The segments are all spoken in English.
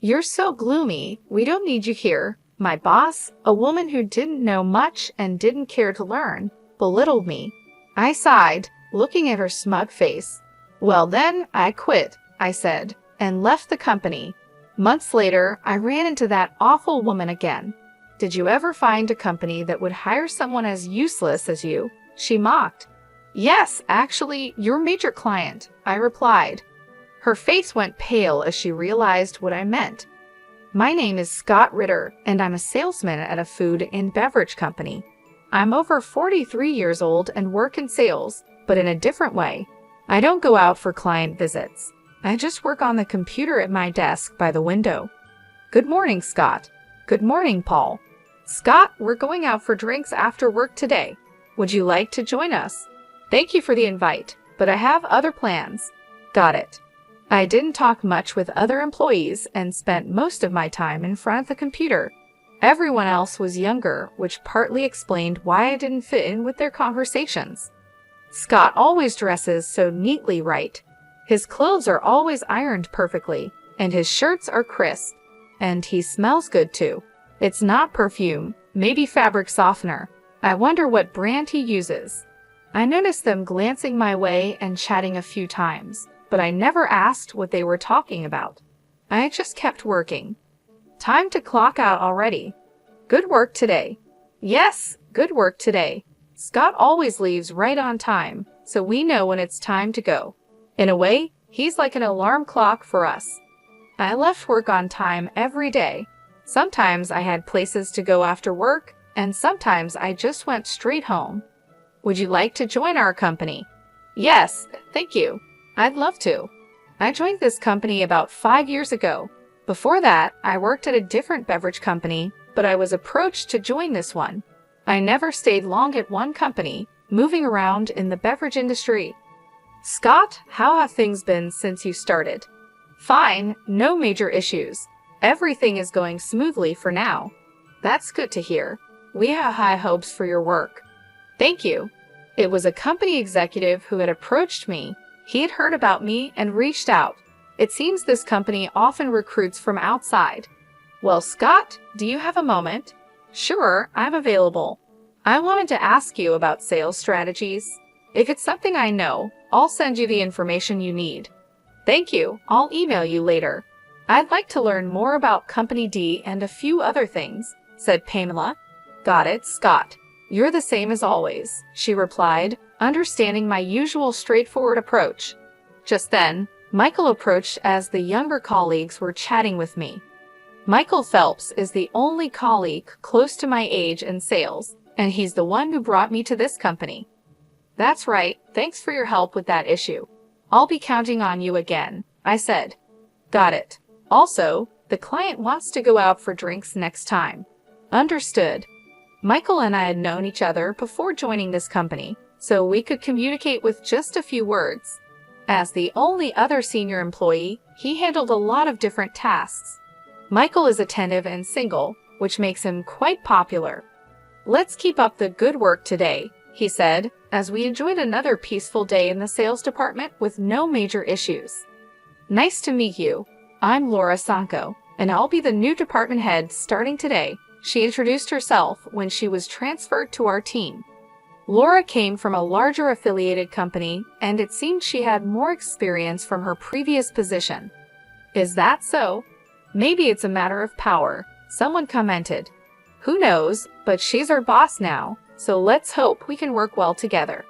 You're so gloomy. We don't need you here. My boss, a woman who didn't know much and didn't care to learn, belittled me. I sighed, looking at her smug face. Well then, I quit, I said, and left the company. Months later, I ran into that awful woman again. Did you ever find a company that would hire someone as useless as you? She mocked. Yes, actually, your major client, I replied. Her face went pale as she realized what I meant. My name is Scott Ritter, and I'm a salesman at a food and beverage company. I'm over 43 years old and work in sales, but in a different way. I don't go out for client visits. I just work on the computer at my desk by the window. Good morning, Scott. Good morning, Paul. Scott, we're going out for drinks after work today. Would you like to join us? Thank you for the invite, but I have other plans. Got it. I didn't talk much with other employees and spent most of my time in front of the computer. Everyone else was younger, which partly explained why I didn't fit in with their conversations. Scott always dresses so neatly right. His clothes are always ironed perfectly, and his shirts are crisp. And he smells good too. It's not perfume, maybe fabric softener. I wonder what brand he uses. I noticed them glancing my way and chatting a few times, but I never asked what they were talking about. I just kept working. Time to clock out already. Good work today. Yes, good work today. Scott always leaves right on time, so we know when it's time to go. In a way, he's like an alarm clock for us. I left work on time every day. Sometimes I had places to go after work, and sometimes I just went straight home. Would you like to join our company? Yes, thank you. I'd love to. I joined this company about 5 years ago. Before that, I worked at a different beverage company, but I was approached to join this one. I never stayed long at one company, moving around in the beverage industry. Scott, how have things been since you started? Fine, no major issues. Everything is going smoothly for now. That's good to hear. We have high hopes for your work. Thank you. It was a company executive who had approached me. He had heard about me and reached out. It seems this company often recruits from outside. Well, Scott, do you have a moment? Sure, I'm available. I wanted to ask you about sales strategies. If it's something I know, I'll send you the information you need. Thank you. I'll email you later. I'd like to learn more about Company D and a few other things, said Pamela. Got it, Scott. You're the same as always, she replied, understanding my usual straightforward approach. Just then, Michael approached as the younger colleagues were chatting with me. Michael Phelps is the only colleague close to my age in sales, and he's the one who brought me to this company. That's right, thanks for your help with that issue. I'll be counting on you again, I said. Got it. Also, the client wants to go out for drinks next time. Understood. Michael and I had known each other before joining this company, so we could communicate with just a few words. As the only other senior employee, he handled a lot of different tasks. Michael is attentive and single, which makes him quite popular. Let's keep up the good work today, he said, as we enjoyed another peaceful day in the sales department with no major issues. Nice to meet you. I'm Laura Sanko, and I'll be the new department head starting today, she introduced herself when she was transferred to our team. Laura came from a larger affiliated company, and it seemed she had more experience from her previous position. Is that so? Maybe it's a matter of power, someone commented. Who knows, but she's our boss now, so let's hope we can work well together.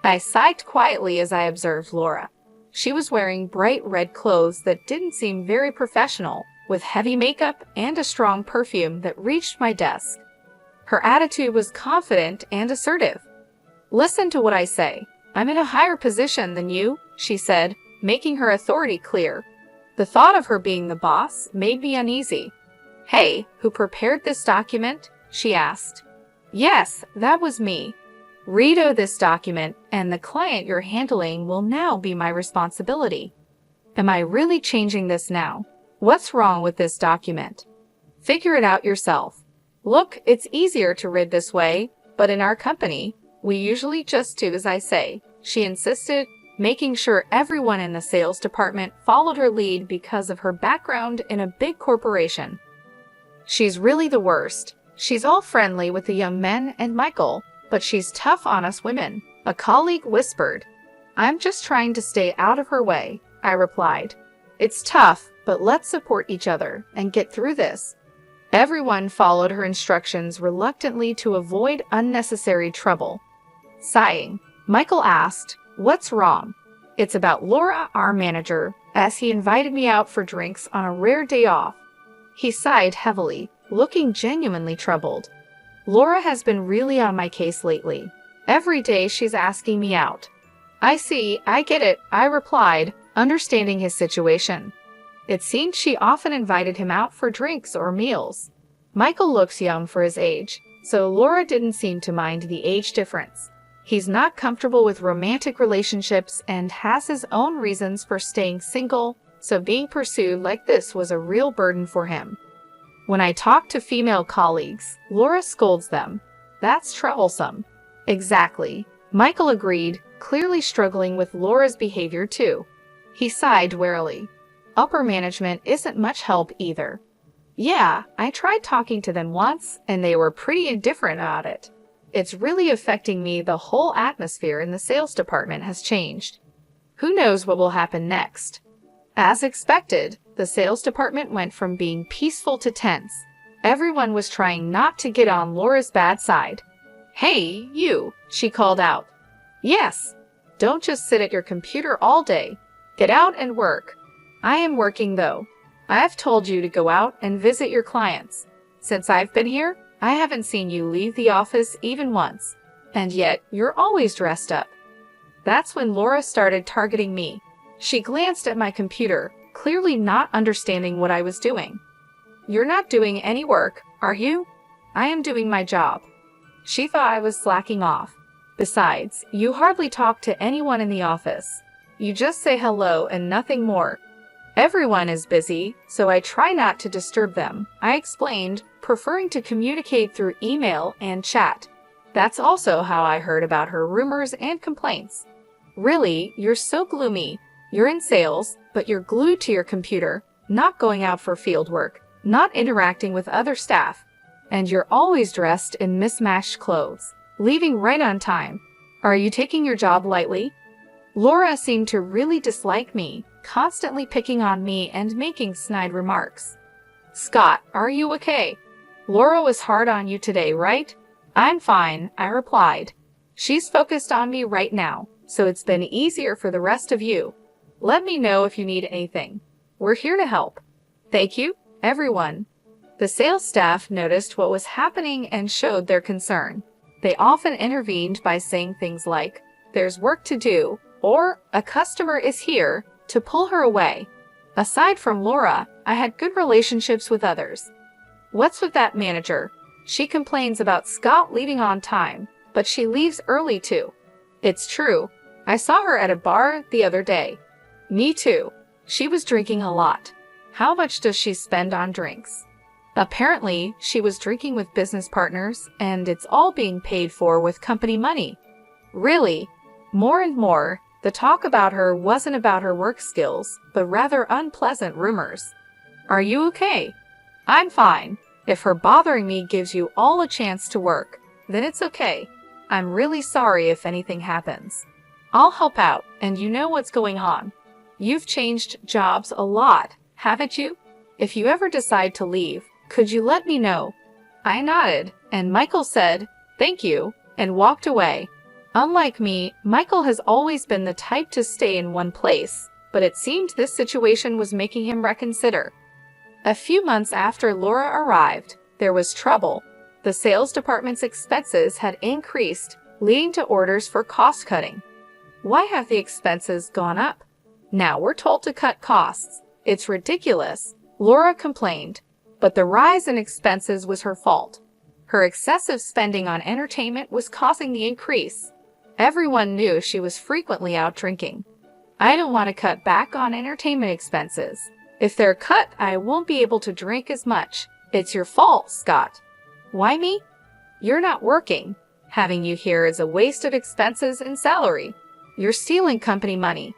I sighed quietly as I observed Laura. She was wearing bright red clothes that didn't seem very professional, with heavy makeup and a strong perfume that reached my desk. Her attitude was confident and assertive. Listen to what I say. I'm in a higher position than you, she said, making her authority clear. The thought of her being the boss made me uneasy. Hey, who prepared this document? She asked. Yes, that was me. Read this document, and the client you're handling will now be my responsibility. Am I really changing this now? What's wrong with this document? Figure it out yourself. Look, it's easier to read this way, but in our company, we usually just do as I say, she insisted, making sure everyone in the sales department followed her lead because of her background in a big corporation. She's really the worst. She's all friendly with the young men and Michael, but she's tough on us women, a colleague whispered. I'm just trying to stay out of her way, I replied. It's tough, but let's support each other and get through this. Everyone followed her instructions reluctantly to avoid unnecessary trouble. Sighing, Michael asked, "What's wrong?" "It's about Laura, our manager, as he invited me out for drinks on a rare day off." He sighed heavily, looking genuinely troubled. "Laura has been really on my case lately. Every day she's asking me out." "I see, I get it," I replied, understanding his situation. It seemed she often invited him out for drinks or meals. Michael looks young for his age, so Laura didn't seem to mind the age difference. He's not comfortable with romantic relationships and has his own reasons for staying single, so being pursued like this was a real burden for him. When I talk to female colleagues, Laura scolds them. That's troublesome. Exactly. Michael agreed, clearly struggling with Laura's behavior too. He sighed wearily. Upper management isn't much help either. Yeah, I tried talking to them once, and they were pretty indifferent about it. It's really affecting me. The whole atmosphere in the sales department has changed. Who knows what will happen next? As expected, the sales department went from being peaceful to tense. Everyone was trying not to get on Laura's bad side. "Hey, you," she called out. "Yes. Don't just sit at your computer all day. Get out and work." "I am working though. I've told you to go out and visit your clients. Since I've been here, I haven't seen you leave the office even once. And yet, you're always dressed up." That's when Laura started targeting me. She glanced at my computer, clearly not understanding what I was doing. "You're not doing any work, are you?" "I am doing my job." She thought I was slacking off. "Besides, you hardly talk to anyone in the office. You just say hello and nothing more." "Everyone is busy, so I try not to disturb them," I explained, preferring to communicate through email and chat. That's also how I heard about her rumors and complaints. "Really, you're so gloomy. You're in sales, but you're glued to your computer, not going out for field work, not interacting with other staff. And you're always dressed in mismatched clothes, leaving right on time. Are you taking your job lightly?" Laura seemed to really dislike me, constantly picking on me and making snide remarks. "Scott, are you okay? Laura was hard on you today, right?" "I'm fine," I replied. "She's focused on me right now, so it's been easier for the rest of you. Let me know if you need anything. We're here to help." "Thank you, everyone." The sales staff noticed what was happening and showed their concern. They often intervened by saying things like, "There's work to do," or "A customer is here," to pull her away. Aside from Laura, I had good relationships with others. "What's with that manager? She complains about Scott leaving on time, but she leaves early too." "It's true. I saw her at a bar the other day." "Me too. She was drinking a lot." "How much does she spend on drinks?" "Apparently, she was drinking with business partners, and it's all being paid for with company money." "Really?" More and more, the talk about her wasn't about her work skills, but rather unpleasant rumors. "Are you okay?" "I'm fine. If her bothering me gives you all a chance to work, then it's okay. I'm really sorry if anything happens. I'll help out, and you know what's going on. You've changed jobs a lot, haven't you? If you ever decide to leave, could you let me know?" I nodded, and Michael said, "Thank you," and walked away. Unlike me, Michael has always been the type to stay in one place, but it seemed this situation was making him reconsider. A few months after Laura arrived, there was trouble. The sales department's expenses had increased, leading to orders for cost-cutting. Why have the expenses gone up? Now we're told to cut costs. It's ridiculous, Laura complained. But the rise in expenses was her fault. Her excessive spending on entertainment was causing the increase. Everyone knew she was frequently out drinking. "I don't want to cut back on entertainment expenses. If they're cut, I won't be able to drink as much. It's your fault, Scott." "Why me?" "You're not working. Having you here is a waste of expenses and salary." You're stealing company money.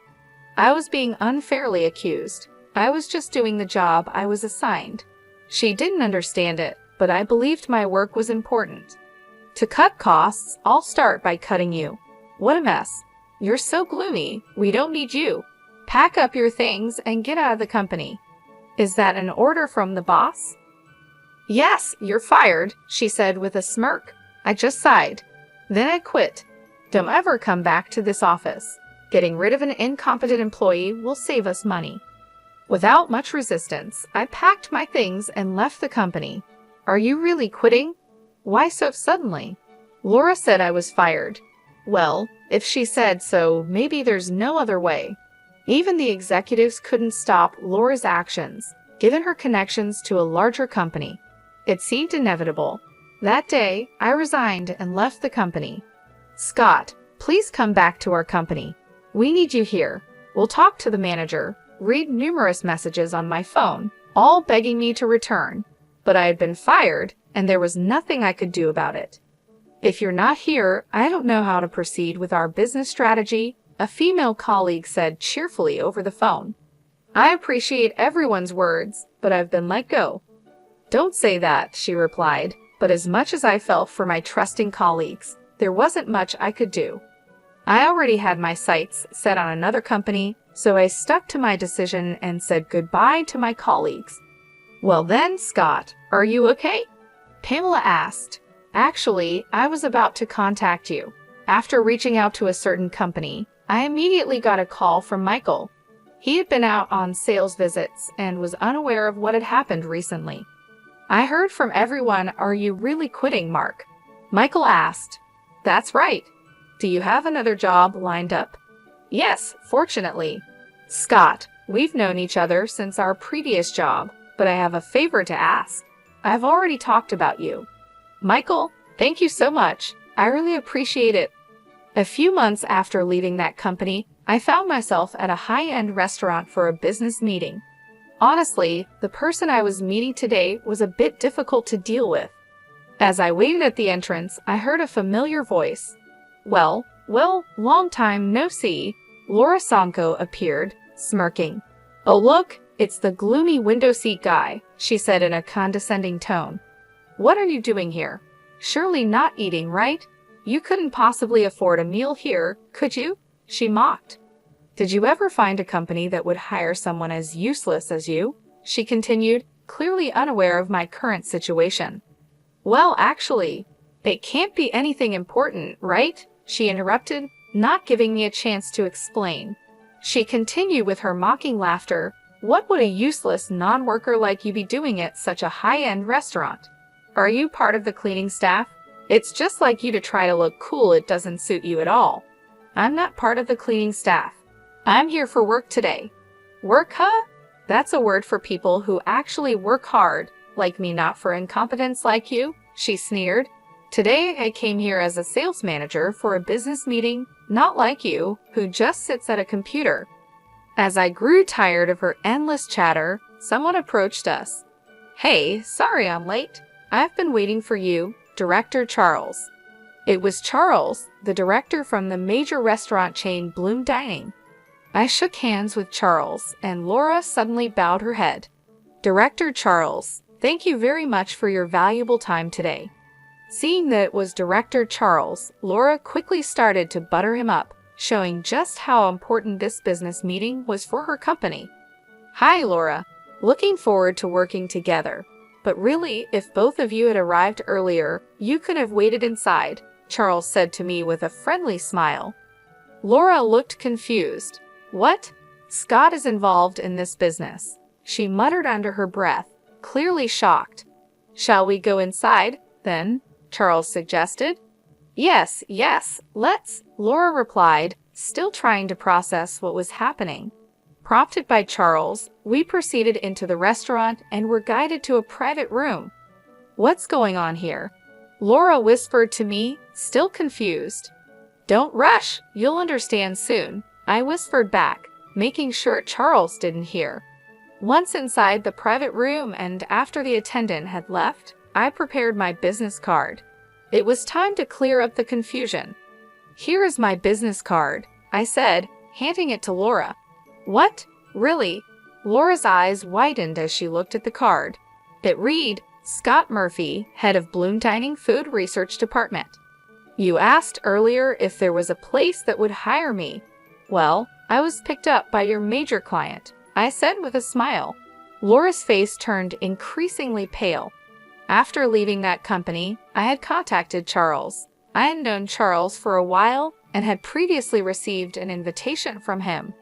I was being unfairly accused. I was just doing the job I was assigned. She didn't understand it, but I believed my work was important. To cut costs, I'll start by cutting you. What a mess. You're so gloomy. We don't need you. Pack up your things and get out of the company. Is that an order from the boss? Yes, you're fired, she said with a smirk. I just sighed. Then I quit. Don't ever come back to this office. Getting rid of an incompetent employee will save us money. Without much resistance, I packed my things and left the company. Are you really quitting? Why so suddenly? Laura said I was fired. Well, if she said so, maybe there's no other way. Even the executives couldn't stop Laura's actions, given her connections to a larger company. It seemed inevitable. That day, I resigned and left the company. Scott, please come back to our company. We need you here. We'll talk to the manager. Read numerous messages on my phone, all begging me to return. But I had been fired, and there was nothing I could do about it. If you're not here, I don't know how to proceed with our business strategy, a female colleague said cheerfully over the phone. I appreciate everyone's words, but I've been let go. Don't say that, she replied, but as much as I felt for my trusting colleagues, there wasn't much I could do. I already had my sights set on another company, so I stuck to my decision and said goodbye to my colleagues. Well then, Scott, are you okay? Pamela asked. Actually, I was about to contact you. After reaching out to a certain company, I immediately got a call from Michael. He had been out on sales visits and was unaware of what had happened recently. I heard from everyone, are you really quitting, Mark? Michael asked. That's right. Do you have another job lined up? Yes, fortunately. Scott, we've known each other since our previous job, but I have a favor to ask. I've already talked about you. Michael, thank you so much. I really appreciate it. A few months after leaving that company, I found myself at a high-end restaurant for a business meeting. Honestly, the person I was meeting today was a bit difficult to deal with. As I waited at the entrance, I heard a familiar voice. Well, long time no see. Laura Sanko appeared, smirking. Oh look, it's the gloomy window seat guy, she said in a condescending tone. What are you doing here? Surely not eating, right? You couldn't possibly afford a meal here, could you? She mocked. Did you ever find a company that would hire someone as useless as you? She continued, clearly unaware of my current situation. Well, actually, it can't be anything important, right? She interrupted, not giving me a chance to explain. She continued with her mocking laughter. What would a useless non-worker like you be doing at such a high-end restaurant? Are you part of the cleaning staff? It's just like you to try to look cool. It doesn't suit you at all. I'm not part of the cleaning staff. I'm here for work today. Work, huh? That's a word for people who actually work hard, like me, not for incompetence like you, she sneered. Today I came here as a sales manager for a business meeting, not like you, who just sits at a computer. As I grew tired of her endless chatter, someone approached us. Hey, sorry I'm late. I've been waiting for you, Director Charles. It was Charles, the director from the major restaurant chain Bloom Dining. I shook hands with Charles, and Laura suddenly bowed her head. Director Charles, thank you very much for your valuable time today. Seeing that it was Director Charles, Laura quickly started to butter him up, showing just how important this business meeting was for her company. Hi, Laura. Looking forward to working together. But really, if both of you had arrived earlier, you could have waited inside, Charles said to me with a friendly smile. Laura looked confused. What? Scott is involved in this business, she muttered under her breath, clearly shocked. Shall we go inside, then? Charles suggested. Yes, let's, Laura replied, still trying to process what was happening. Prompted by Charles, we proceeded into the restaurant and were guided to a private room. What's going on here? Laura whispered to me, still confused. Don't rush, you'll understand soon, I whispered back, making sure Charles didn't hear. Once inside the private room and after the attendant had left, I prepared my business card. It was time to clear up the confusion. Here is my business card, I said, handing it to Laura. What? Really? Laura's eyes widened as she looked at the card. It read, Scott Murphy, head of Bloom Dining Food Research Department. You asked earlier if there was a place that would hire me. Well, I was picked up by your major client, I said with a smile. Laura's face turned increasingly pale. After leaving that company, I had contacted Charles. I had known Charles for a while and had previously received an invitation from him.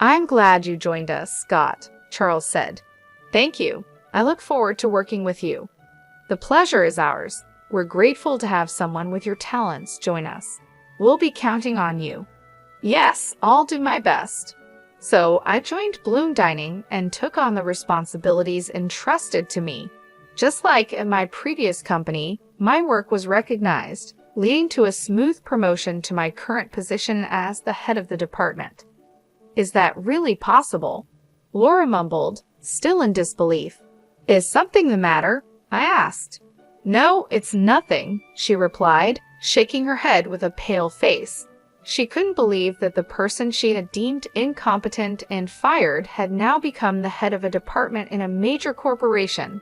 I'm glad you joined us, Scott, Charles said. Thank you. I look forward to working with you. The pleasure is ours. We're grateful to have someone with your talents join us. We'll be counting on you. Yes, I'll do my best. So I joined Bloom Dining and took on the responsibilities entrusted to me. Just like in my previous company, my work was recognized, leading to a smooth promotion to my current position as the head of the department. Is that really possible? Laura mumbled, still in disbelief. Is something the matter? I asked. No, it's nothing, she replied, shaking her head with a pale face. She couldn't believe that the person she had deemed incompetent and fired had now become the head of a department in a major corporation.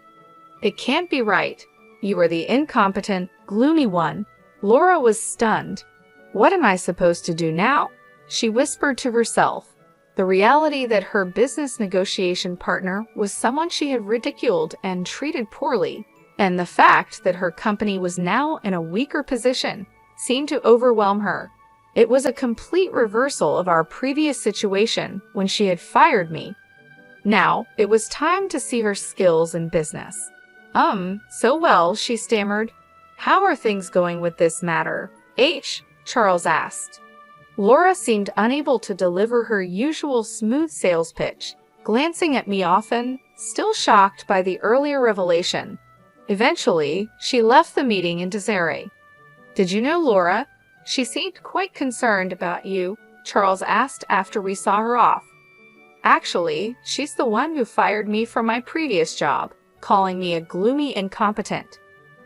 It can't be right. You are the incompetent, gloomy one. Laura was stunned. What am I supposed to do now? She whispered to herself. The reality that her business negotiation partner was someone she had ridiculed and treated poorly, and the fact that her company was now in a weaker position, seemed to overwhelm her. It was a complete reversal of our previous situation when she had fired me. Now, it was time to see her skills in business. So well, she stammered. How are things going with this matter? Charles asked. Laura seemed unable to deliver her usual smooth sales pitch, glancing at me often, still shocked by the earlier revelation. Eventually, she left the meeting in disarray. Did you know Laura? She seemed quite concerned about you, Charles asked after we saw her off. Actually, she's the one who fired me from my previous job, calling me a gloomy incompetent.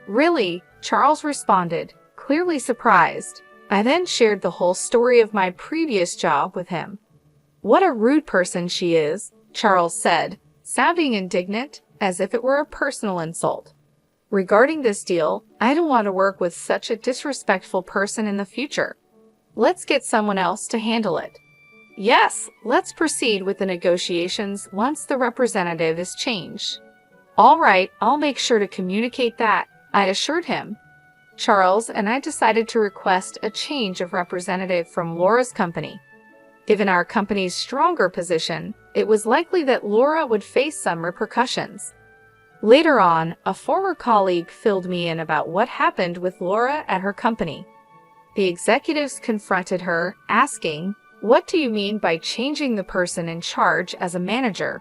Really? Charles responded, clearly surprised. I then shared the whole story of my previous job with him. What a rude person she is, Charles said, sounding indignant, as if it were a personal insult. Regarding this deal, I don't want to work with such a disrespectful person in the future. Let's get someone else to handle it. Yes, let's proceed with the negotiations once the representative is changed. All right, I'll make sure to communicate that, I assured him. Charles and I decided to request a change of representative from Laura's company. Given our company's stronger position, it was likely that Laura would face some repercussions. Later on, a former colleague filled me in about what happened with Laura at her company. The executives confronted her, asking, "What do you mean by changing the person in charge as a manager?"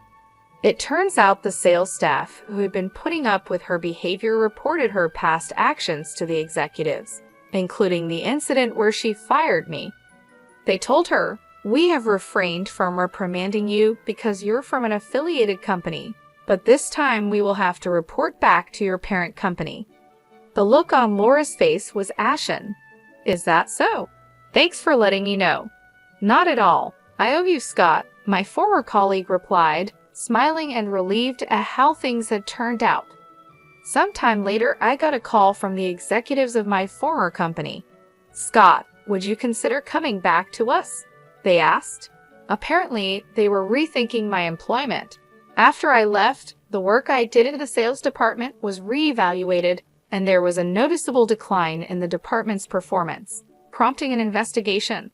It turns out the sales staff who had been putting up with her behavior reported her past actions to the executives, including the incident where she fired me. They told her, "We have refrained from reprimanding you because you're from an affiliated company, but this time we will have to report back to your parent company." The look on Laura's face was ashen. Is that so? Thanks for letting me know. Not at all. I owe you, Scott, my former colleague replied, smiling and relieved at how things had turned out. Sometime later, I got a call from the executives of my former company. "Scott, would you consider coming back to us?" they asked. Apparently, they were rethinking my employment. After I left, the work I did in the sales department was reevaluated, and there was a noticeable decline in the department's performance, prompting an investigation.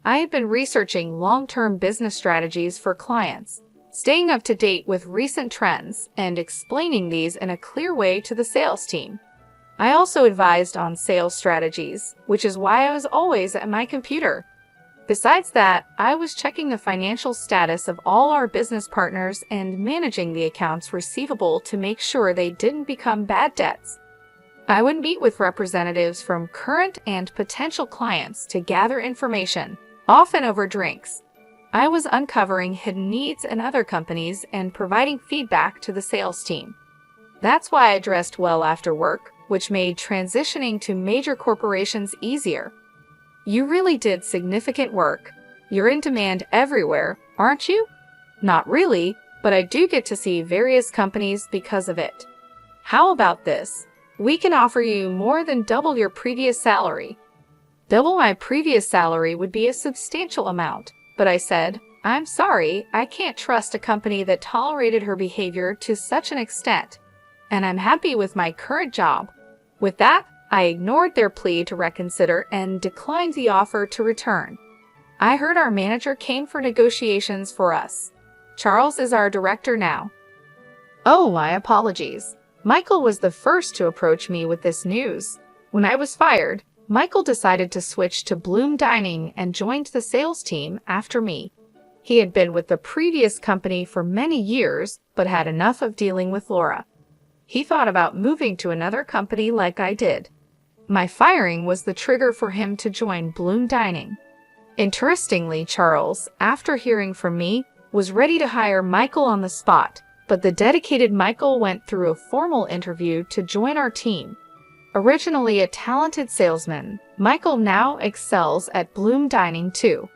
I had been researching long-term business strategies for clients, staying up to date with recent trends and explaining these in a clear way to the sales team. I also advised on sales strategies, which is why I was always at my computer. Besides that, I was checking the financial status of all our business partners and managing the accounts receivable to make sure they didn't become bad debts. I would meet with representatives from current and potential clients to gather information, often over drinks. I was uncovering hidden needs in other companies and providing feedback to the sales team. That's why I dressed well after work, which made transitioning to major corporations easier. You really did significant work. You're in demand everywhere, aren't you? Not really, but I do get to see various companies because of it. How about this? We can offer you more than double your previous salary. Double my previous salary would be a substantial amount, but I said, I'm sorry, I can't trust a company that tolerated her behavior to such an extent, and I'm happy with my current job. With that, I ignored their plea to reconsider and declined the offer to return. I heard our manager came for negotiations for us. Charles is our director now. Oh, my apologies. Michael was the first to approach me with this news. When I was fired, Michael decided to switch to Bloom Dining and joined the sales team after me. He had been with the previous company for many years, but had enough of dealing with Laura. He thought about moving to another company like I did. My firing was the trigger for him to join Bloom Dining. Interestingly, Charles, after hearing from me, was ready to hire Michael on the spot, but the dedicated Michael went through a formal interview to join our team. Originally a talented salesman, Michael now excels at Bloom Dining too.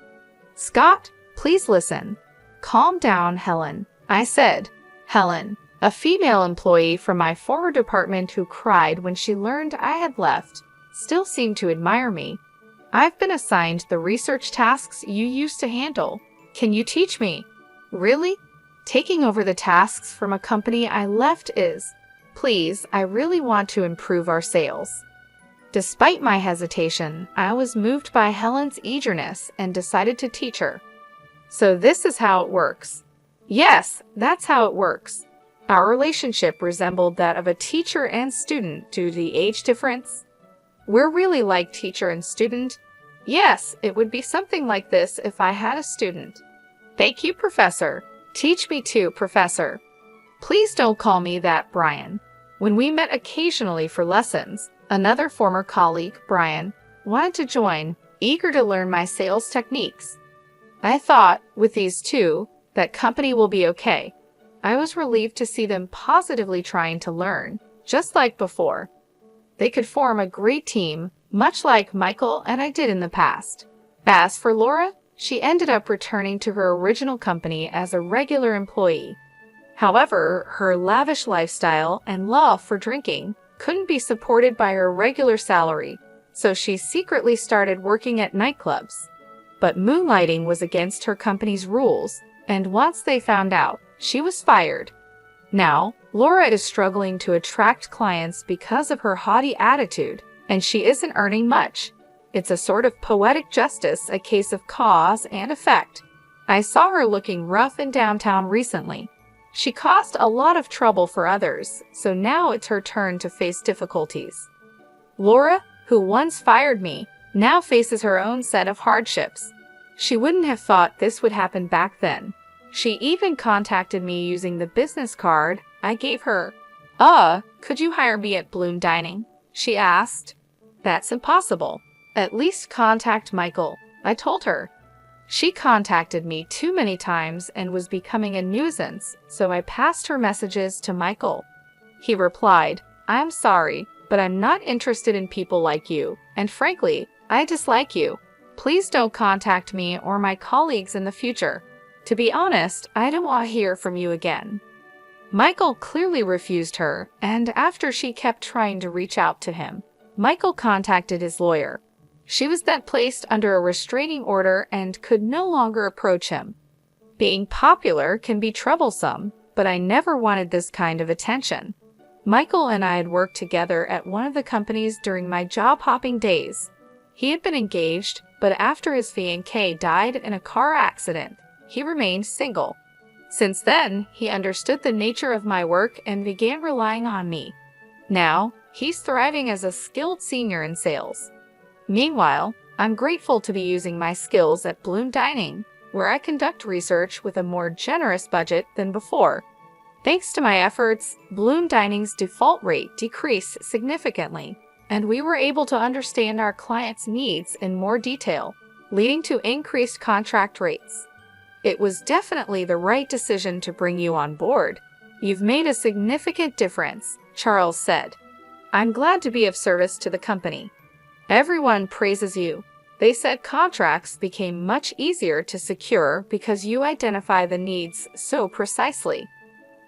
Scott, please listen. Calm down, Helen, I said. Helen, a female employee from my former department who cried when she learned I had left, still seemed to admire me. I've been assigned the research tasks you used to handle. Can you teach me? Really? Taking over the tasks from a company I left is, please, I really want to improve our sales. Despite my hesitation, I was moved by Helen's eagerness and decided to teach her. So this is how it works. Yes, that's how it works. Our relationship resembled that of a teacher and student due to the age difference. We're really like teacher and student. Yes, it would be something like this if I had a student. Thank you, Professor. Teach me too, Professor. Please don't call me that, Brian. When we met occasionally for lessons, another former colleague, Brian, wanted to join, eager to learn my sales techniques. I thought, with these two, that company will be okay. I was relieved to see them positively trying to learn, just like before. They could form a great team, much like Michael and I did in the past. As for Laura, she ended up returning to her original company as a regular employee. However, her lavish lifestyle and love for drinking couldn't be supported by her regular salary, so she secretly started working at nightclubs. But moonlighting was against her company's rules, and once they found out, she was fired. Now, Laura is struggling to attract clients because of her haughty attitude, and she isn't earning much. It's a sort of poetic justice, a case of cause and effect. I saw her looking rough in downtown recently. She caused a lot of trouble for others, so now it's her turn to face difficulties. Laura, who once fired me, now faces her own set of hardships. She wouldn't have thought this would happen back then. She even contacted me using the business card I gave her. Could you hire me at Bloom Dining? She asked. That's impossible. At least contact Michael, I told her. She contacted me too many times and was becoming a nuisance, so I passed her messages to Michael. He replied, I'm sorry, but I'm not interested in people like you, and frankly, I dislike you. Please don't contact me or my colleagues in the future. To be honest, I don't want to hear from you again. Michael clearly refused her, and after she kept trying to reach out to him, Michael contacted his lawyer. She was then placed under a restraining order and could no longer approach him. Being popular can be troublesome, but I never wanted this kind of attention. Michael and I had worked together at one of the companies during my job-hopping days. He had been engaged, but after his fiancée died in a car accident, he remained single. Since then, he understood the nature of my work and began relying on me. Now, he's thriving as a skilled senior in sales. Meanwhile, I'm grateful to be using my skills at Bloom Dining, where I conduct research with a more generous budget than before. Thanks to my efforts, Bloom Dining's default rate decreased significantly, and we were able to understand our clients' needs in more detail, leading to increased contract rates. It was definitely the right decision to bring you on board. You've made a significant difference, Charles said. I'm glad to be of service to the company. Everyone praises you. They said contracts became much easier to secure because you identify the needs so precisely.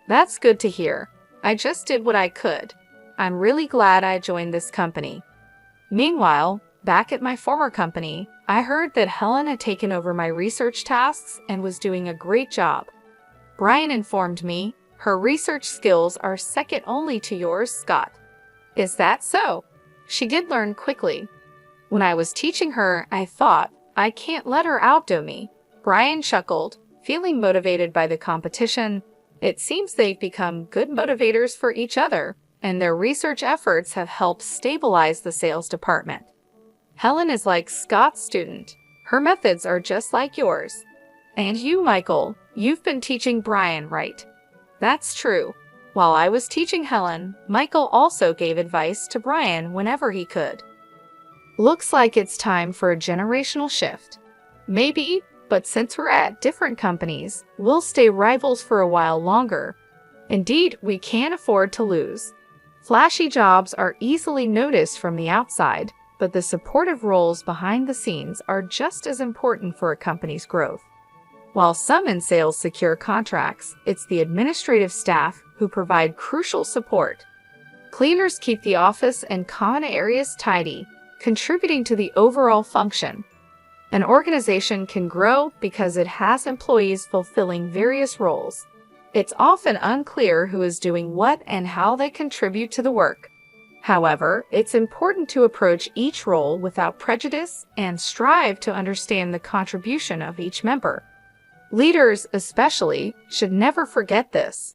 That's good to hear. I just did what I could. I'm really glad I joined this company. Meanwhile, back at my former company, I heard that Helen had taken over my research tasks and was doing a great job. Brian informed me her research skills are second only to yours, Scott. Is that so? She did learn quickly. When I was teaching her, I thought, I can't let her outdo me. Brian chuckled, feeling motivated by the competition. It seems they've become good motivators for each other, and their research efforts have helped stabilize the sales department. Helen is like Scott's student. Her methods are just like yours. And you, Michael, you've been teaching Brian, right? That's true. While I was teaching Helen, Michael also gave advice to Brian whenever he could. Looks like it's time for a generational shift. Maybe, but since we're at different companies, we'll stay rivals for a while longer. Indeed, we can't afford to lose. Flashy jobs are easily noticed from the outside, but the supportive roles behind the scenes are just as important for a company's growth. While some in sales secure contracts, it's the administrative staff who provide crucial support. Cleaners keep the office and common areas tidy, contributing to the overall function. An organization can grow because it has employees fulfilling various roles. It's often unclear who is doing what and how they contribute to the work. However, it's important to approach each role without prejudice and strive to understand the contribution of each member. Leaders, especially, should never forget this.